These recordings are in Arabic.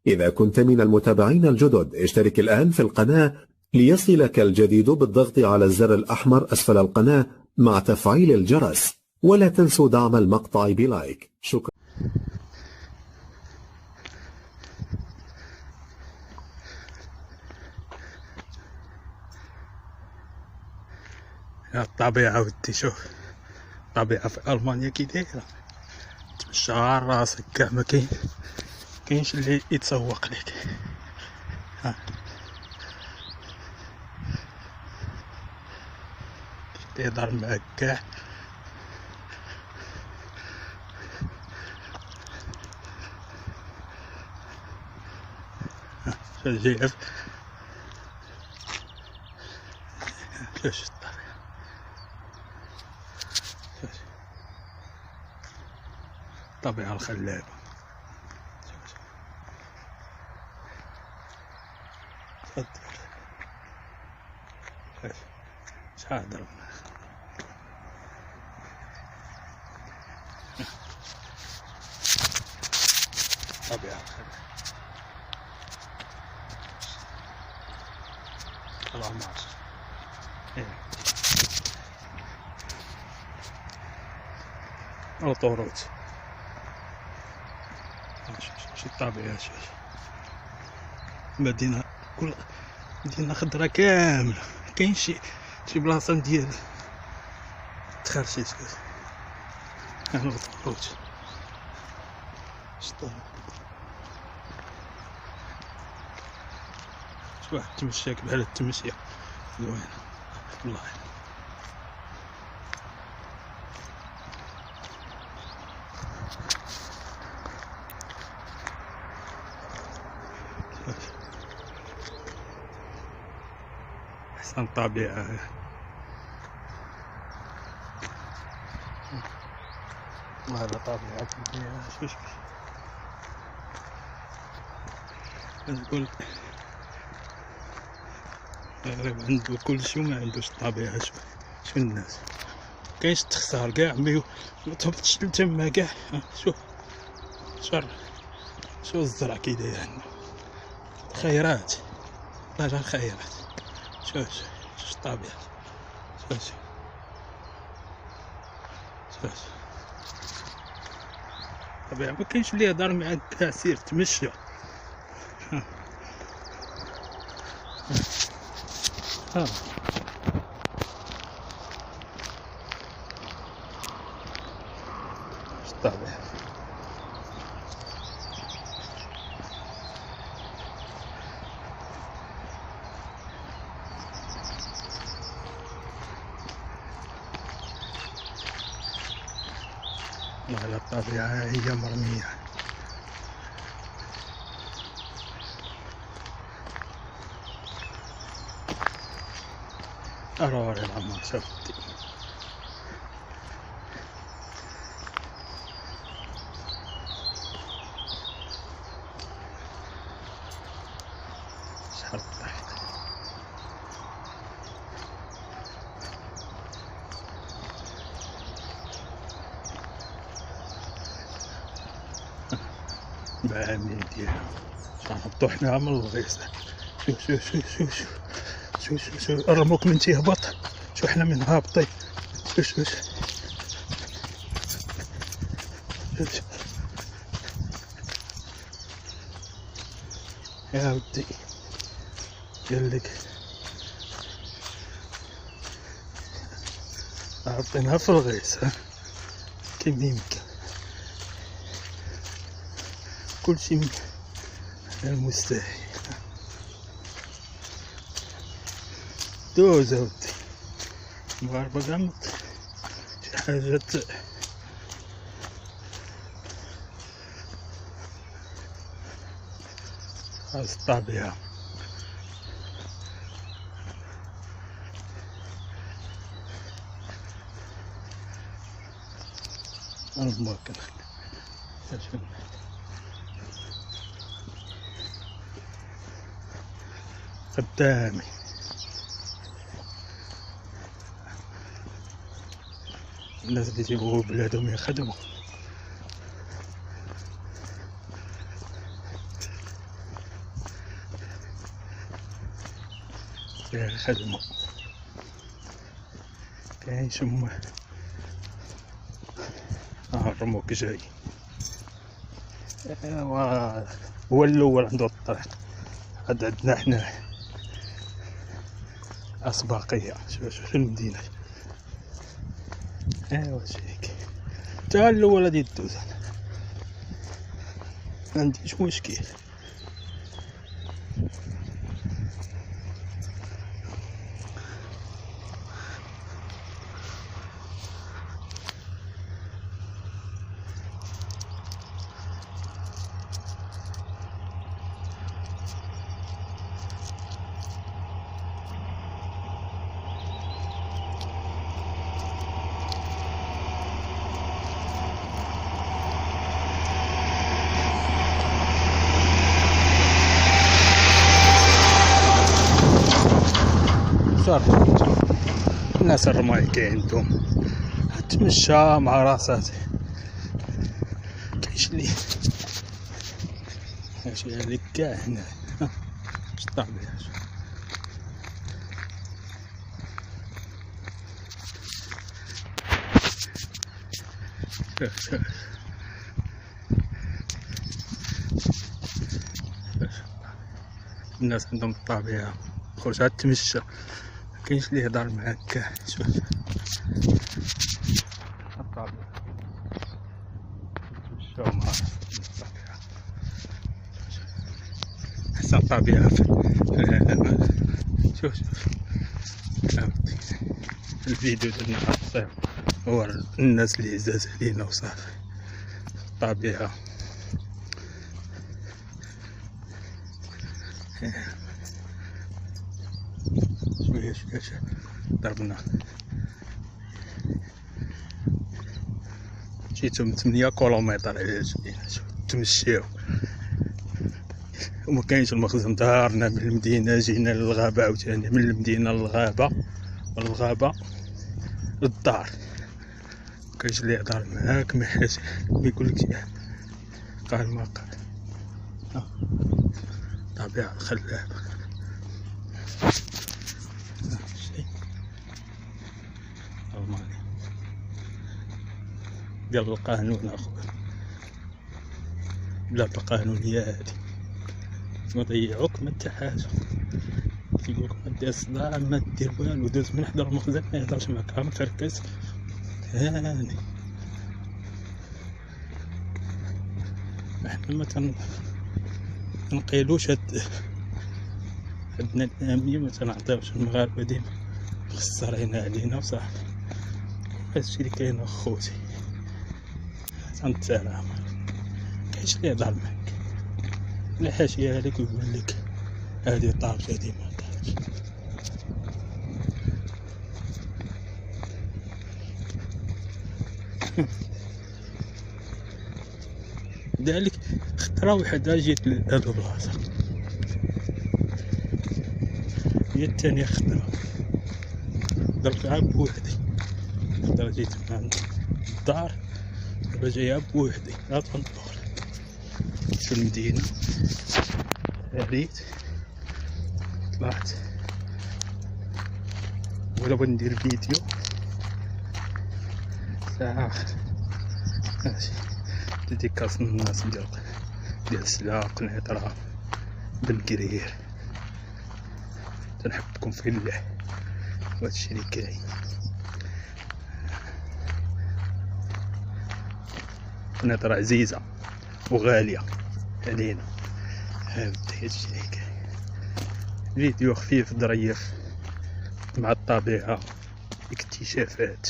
إذا كنت من المتابعين الجدد اشترك الآن في القناة ليصلك الجديد بالضغط على الزر الأحمر أسفل القناة مع تفعيل الجرس، ولا تنسوا دعم المقطع بلايك. شكرا. يا الطبيعة ودي، شوف الطبيعة في ألمانيا كي دايرة، تمشى على راسك كاع ما كاينش اللي يتسوق لك. ها يهضر معاك كاع، جايب شوف الطبيعة الخلابة. شحال ضربنا الطبيعة الخلابة. الله معاش. أوطوروت شي الطبيعة. شوف مدينة، كل مدينة خضرا كاملة، كاين شي بلاصة ديال تخرشيت كذا. هنا أوطوروت شوف واحد تمشاك بحال التمشية زوينة والله. أحسن طبيعة. هذا طبيعة كبيرة. شوف نقول عنده كل شي وما عندوش الطبيعة. شوف الناس كاينش تختار كاع، ما تهبطش لتما كاع. شوف شو الزرع كي داير عندنا، خيرات لا الخيرات. شوف الطبيعة. شوف الطبيعة ما كاينش اللي يهضر معاك كاع، سير تمشى. الطبيعة على الطبيعة هي مرمية. أروري العمر شفتي شحال تحت. بعامل ديالها نهبطو حنا من الغيصة. شوف الرموك من تيهبط، شوف حنا من هابطين. شوف يا ودي قالك هابطينها في الغيص كيما يمكن. كلشي من المستحيل. دوز اودي المغاربة كاع شي حاجات خاص الطبيعة. الماكن قدامي الناس اللي تيبغوا بلادهم يخدموا. فيها خدمة، كاين شما الرموك جاي. هو الأول عندو الطريق، عاد عندنا حنا أسباقية. شوف المدينة، ايوا شيك تا الأول غادي دوز، معنديش مشكل. صار الناس الرمايكي عندهم تمشى مع راساتي، كاينش لي ماشي هذيك كاع هنا. اش الطبيعة، شوف الناس عندهم الطبيعة، خرج عاد تمشى، مكاينش اللي يهضر معاك كاع. شوف الطبيعة، تمشاو مع الطبيعة، أحسن طبيعة في العالم. شوف الفيديو ديال النهار الصيف هو الناس اللي عزاز علينا وصافي. الطبيعة شوية ضربنا، جيتو 8 كيلومتر على الجبينة. شوف تمشيو ومكاينش المخزن، دارنا من المدينة جينا للغابة، عاوتاني من المدينة للغابة، والغابة للدار. مكاينش اللي يهضر معاك، ميقولك شي قال ما قال. طبيعة خلابة ألمانيا ديال القانون أخويا، بلا بقانونية هادي ما ضيعوك ما نتا حاجة. تيقولك ما دير صداع ما دير والو، دوز من حدا المخزن ما يهضرش معاك، ها مكركز هاني. احنا ما تنقيلوش هاد عندنا الأهمية، ما تنعطيوش المغاربة ديما مخسرين علينا وصافي. هادشي اللي كاين اخوتي، تنتسالى كاينش اللي يهضر معاك، لا حاشية عليك ويقول لك هادي طابت هادي ما طابتش. لذلك خطرة وحدة جيت لهاد البلاصة، هي التانية خطرة درت عا بوحدي. خطرة جيت من عند الدار، دابا جاية بوحدي لا تنطور في المدينة. هريت طلعت ولا بغيت ندير فيديو ساعة آخر. ماشي ديديكاس للناس ديال السلاق نهضرها بالكرير، تنحبكم في الله وهادشي اللي كاين. نهضرة عزيزة وغالية علينا، هادشي اللي كاين. فيديو خفيف ظريف مع الطبيعة، اكتشافات،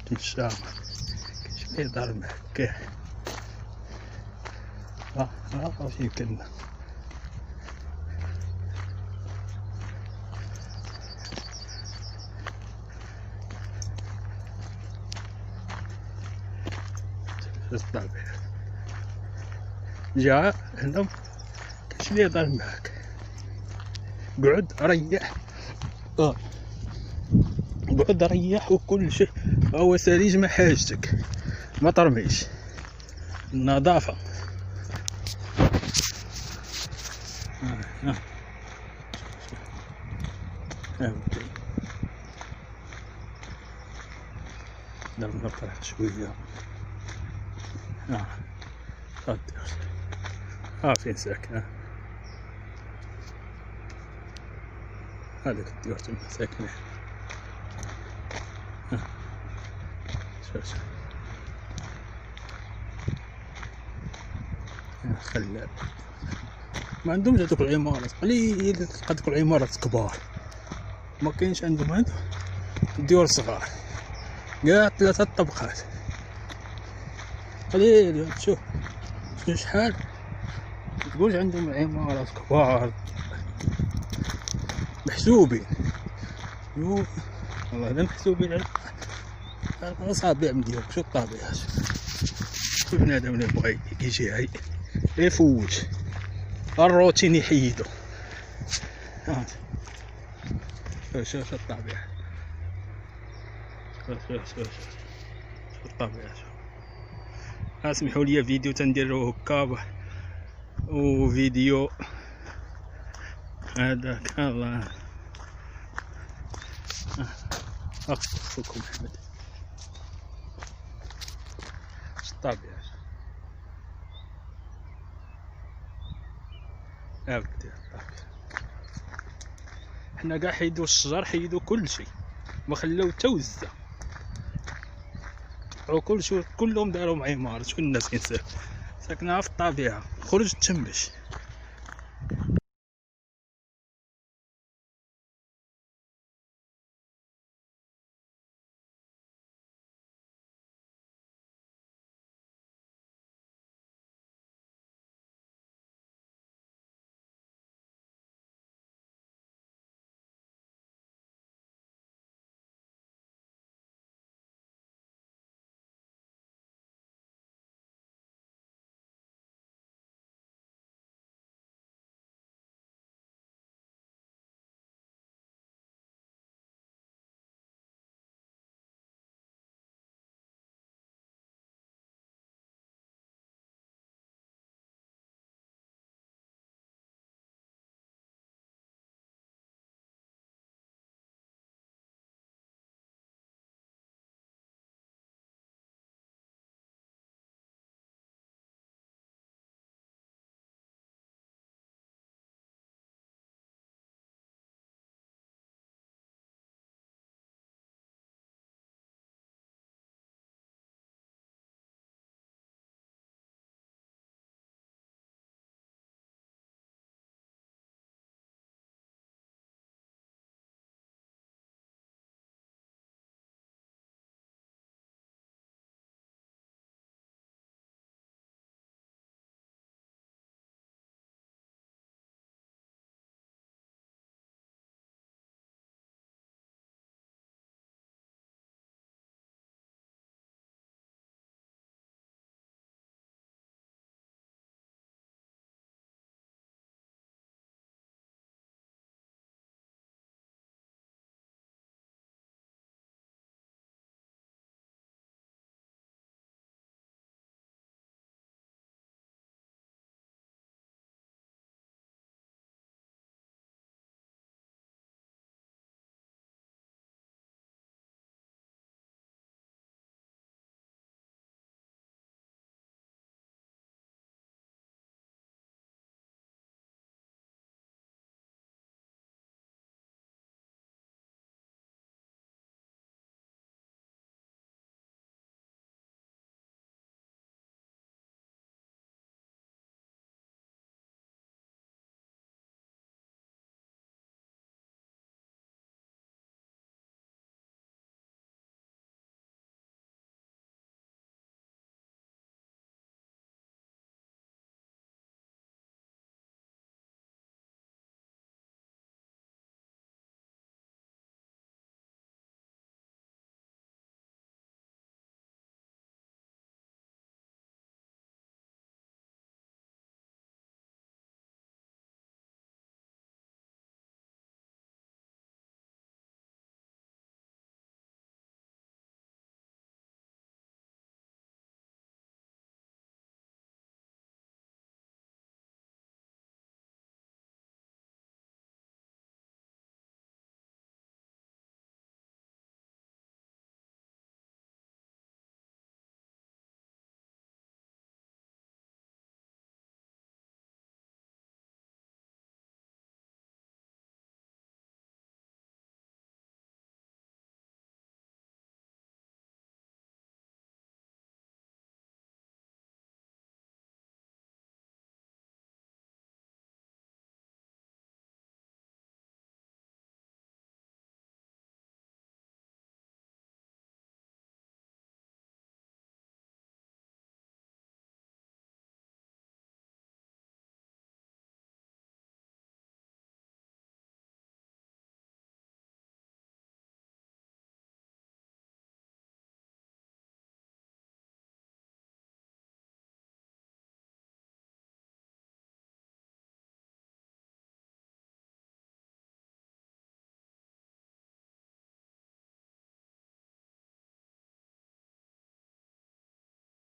تمشى كاينش اللي يهضر معاك كاع. فين كنا الطبيعة جا هنا، كاينش اللي يهضر معاك، قعد ريح قعد ريح وكل شيء هو سليج ما حاجتك، ما ترميش. النظافة فهمتي. درنا طريق شوية. فين ساكنة هذيك الديور تما ساكنة. شوف خلاب ما عندهمش هذوك العمارات، قليل تلقى دوك العمارات كبار، ما كاينش عندهم هادو ديور صغار كاع 3 طبقات قليل. شوف شحال تقولش عندهم عمارات كبار محسوبين. والله لا محسوبين على الأصابع مديالك. شو الطبيعة، شو بنادم اللي بغا يجي هاي يفوت الروتين يحيدو. شوف الطبيعة، شوف الطبيعة. اسمحوا لي فيديو تنديرو هكا وفيديو هذاك. الله أخوكم أحمد. الطبيعة حنا كاع حيدو الشجر، حيدو كل شيء، ما خلاو حتى وزة، وكل شيء كلهم داروا عمارة. شكون الناس كاين ساكنة في الطبيعة. خرج تمش.